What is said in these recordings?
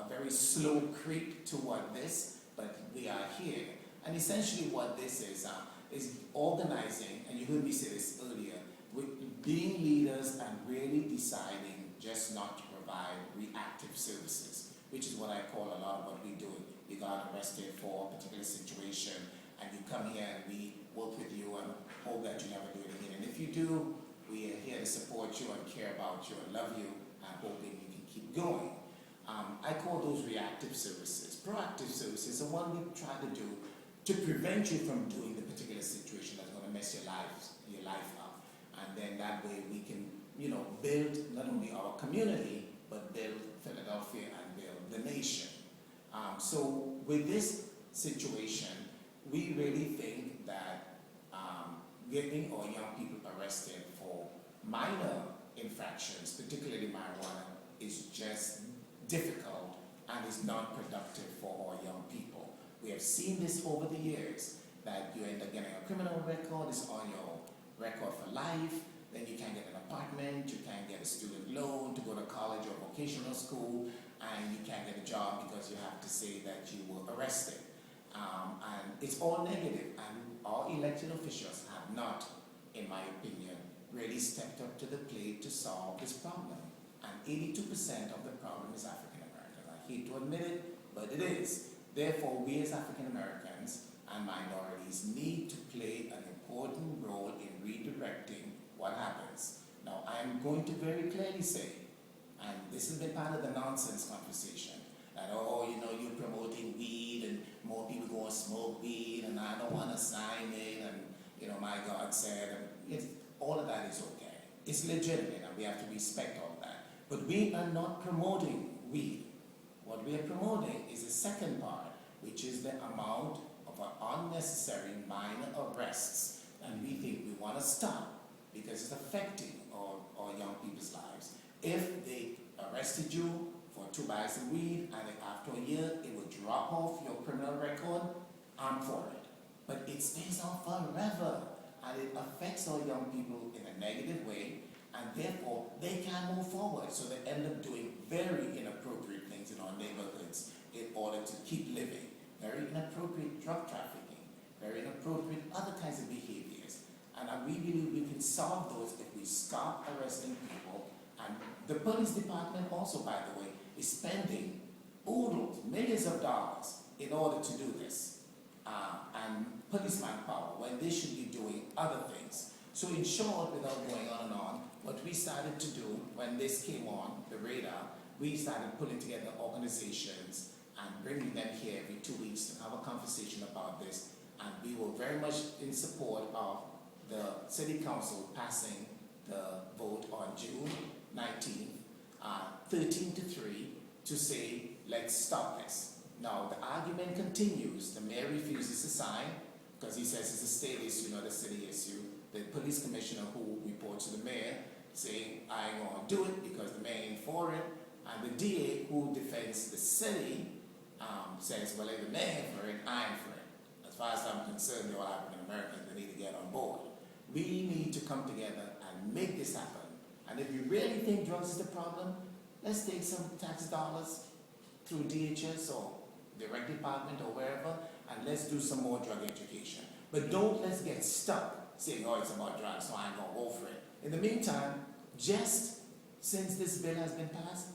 a very slow creep toward this, but we are here. And essentially what this is organizing, and you heard me say this earlier, with being leaders and really deciding just not to provide reactive services, which is what I call a lot of what we do. You got arrested for a particular situation, and you come here and we work with you and hope that you never do it again. And if you do, we are here to support you and care about you and love you and hoping you can keep going. I call those reactive services. Proactive services are one we try to do to prevent you from doing the particular situation that's going to mess your life up. And then that way we can, build not only our community, but build Philadelphia and build the nation. So with this situation, we really think that getting our young people arrested for minor infractions, particularly marijuana, is just difficult and is not productive for our young people. We have seen this over the years, that you end up getting a criminal record, it's on your record for life, then you can't get an apartment, you can't get a student loan to go to college or vocational school, and you can't get a job because you have to say that you were arrested. And it's all negative, and our elected officials have not, in my opinion, really stepped up to the plate to solve this problem. And 82% of the problem is African American. I hate to admit it, but it is. Therefore, we as African Americans and minorities need to play an important role in redirecting what happens. Now, I am going to very clearly say, and this has been part of the nonsense conversation, that, you're promoting weed and more people go and smoke weed and I don't want to sign it and, my God said, and all of that is okay. It's legitimate and we have to respect all that. But we are not promoting weed. What we are promoting is the second part, which is the amount of unnecessary minor arrests. And we think we want to stop because it's affecting our young people's lives. If they arrested you for 2 bags of weed and after a year it would drop off your criminal record, I'm for it. But it stays on forever and it affects our young people in a negative way, and therefore they can't move forward. So they end up doing very inappropriate things in our neighborhoods in order to keep living. Very inappropriate drug trafficking, very inappropriate other kinds of behaviors. And we believe we can solve those if we stop arresting people. And the police department also, by the way, is spending oodles, millions of dollars in order to do this. And police manpower, when they should be doing other things. So in short, without going on and on, what we started to do when this came on the radar, we started putting together organizations and bringing them here every 2 weeks to have a conversation about this. And we were very much in support of the City Council passing the vote on June 19th, 13-3, to say, let's stop this. Now, the argument continues. The mayor refuses to sign because he says it's a state issue, not a city issue. The police commissioner who reports to the mayor saying, I ain't going to do it because the mayor ain't for it. And the DA who defends the city says, well, if the mayor ain't for it, I am for it. As far as I'm concerned, they're all African Americans, they need to get on board. We need to come together and make this happen. And if you really think drugs is the problem, let's take some tax dollars through DHS or the rec department or wherever, and let's do some more drug education. But let's get stuck saying, it's about drugs, so I'm going to go for it. In the meantime, just since this bill has been passed,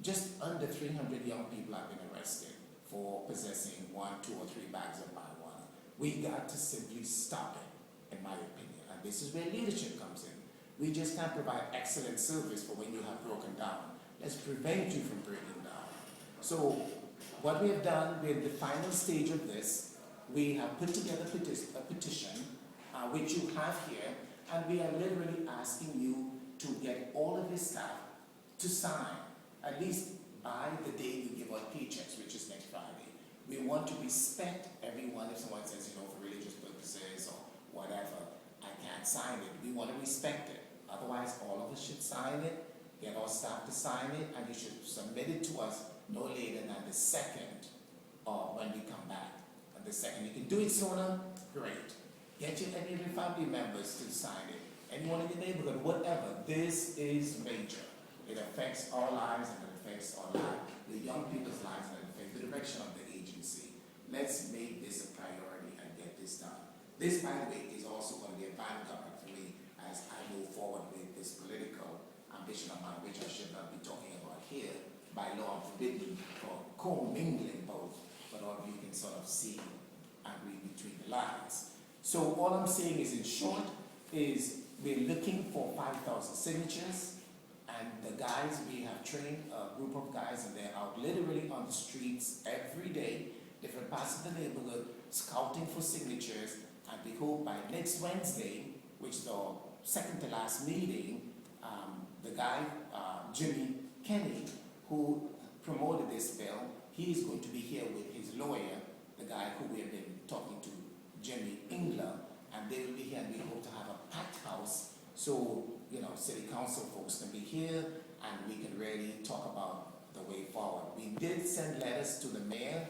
just under 300 young people have been arrested for possessing 1, 2, or 3 bags of marijuana. We got to simply stop it, in my opinion. And this is where leadership comes in. We just can't provide excellent service for when you have broken down. Let's prevent you from breaking down. So what we have done, we're at the final stage of this. We have put together a petition, which you have here, and we are literally asking you to get all of this staff to sign, at least by the day we give out paychecks, which is next Friday. We want to respect everyone. If someone says, for religious purposes or whatever, I can't sign it. We want to respect it. Otherwise, all of us should sign it, get our staff to sign it, and you should submit it to us no later than the 2nd or when we come back. And the 2nd, you can do it sooner, great. Get any of your family members to sign it. Anyone in your neighborhood, whatever. This is major. It affects our lives and it affects our lives, the young people's lives, and it affects the direction of the agency. Let's make this a priority and get this done. This, by the way, is also going to be a vanguard for me as I move forward with this political ambition of mine, which I should not be talking about here. By law, I'm forbidden for co-mingling both, but all of you can sort of see and read between the lines. So all I'm saying is, in short, is we're looking for 5,000 signatures, and the guys, we have trained a group of guys, and they're out literally on the streets every day, different parts of the neighborhood, scouting for signatures, and we hope by next Wednesday, which is our second to last meeting, the guy, Jimmy Kenny, who promoted this bill, he is going to be here with his lawyer, the guy who we have been talking to, Jimmy Engler, and they will be here, and we hope to have a packed house, so, you know, city council folks can be here, and we can really talk about the way forward. We did send letters to the mayor,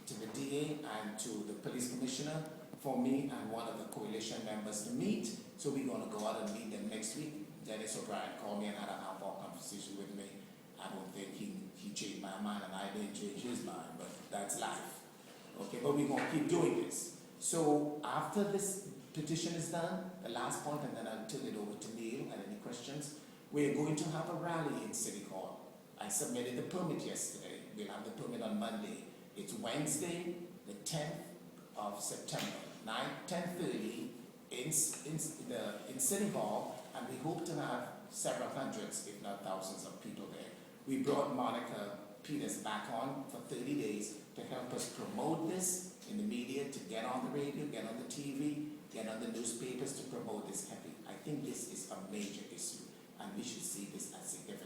to the DA, and to the police commissioner for me and one of the coalition members to meet, so we're going to go out and meet them next week. Dennis O'Brien called me and had a half-hour conversation with me. I don't think he changed my mind, and I didn't change his mind, but that's life. Okay, but we're going to keep doing this. So after this petition is done, the last point, and then I'll turn it over to Neil and any questions, we're going to have a rally in City Hall. I submitted the permit yesterday. We'll have the permit on Monday. It's Wednesday, the 10th of September, 10:30 in City Hall, and we hope to have several hundreds, if not thousands of people there. We brought Monica Peters back on for 30 days to help us promote this in the media, to get on the radio, get on the TV, get on the newspapers to promote this. I think this is a major issue, and we should see this as significant.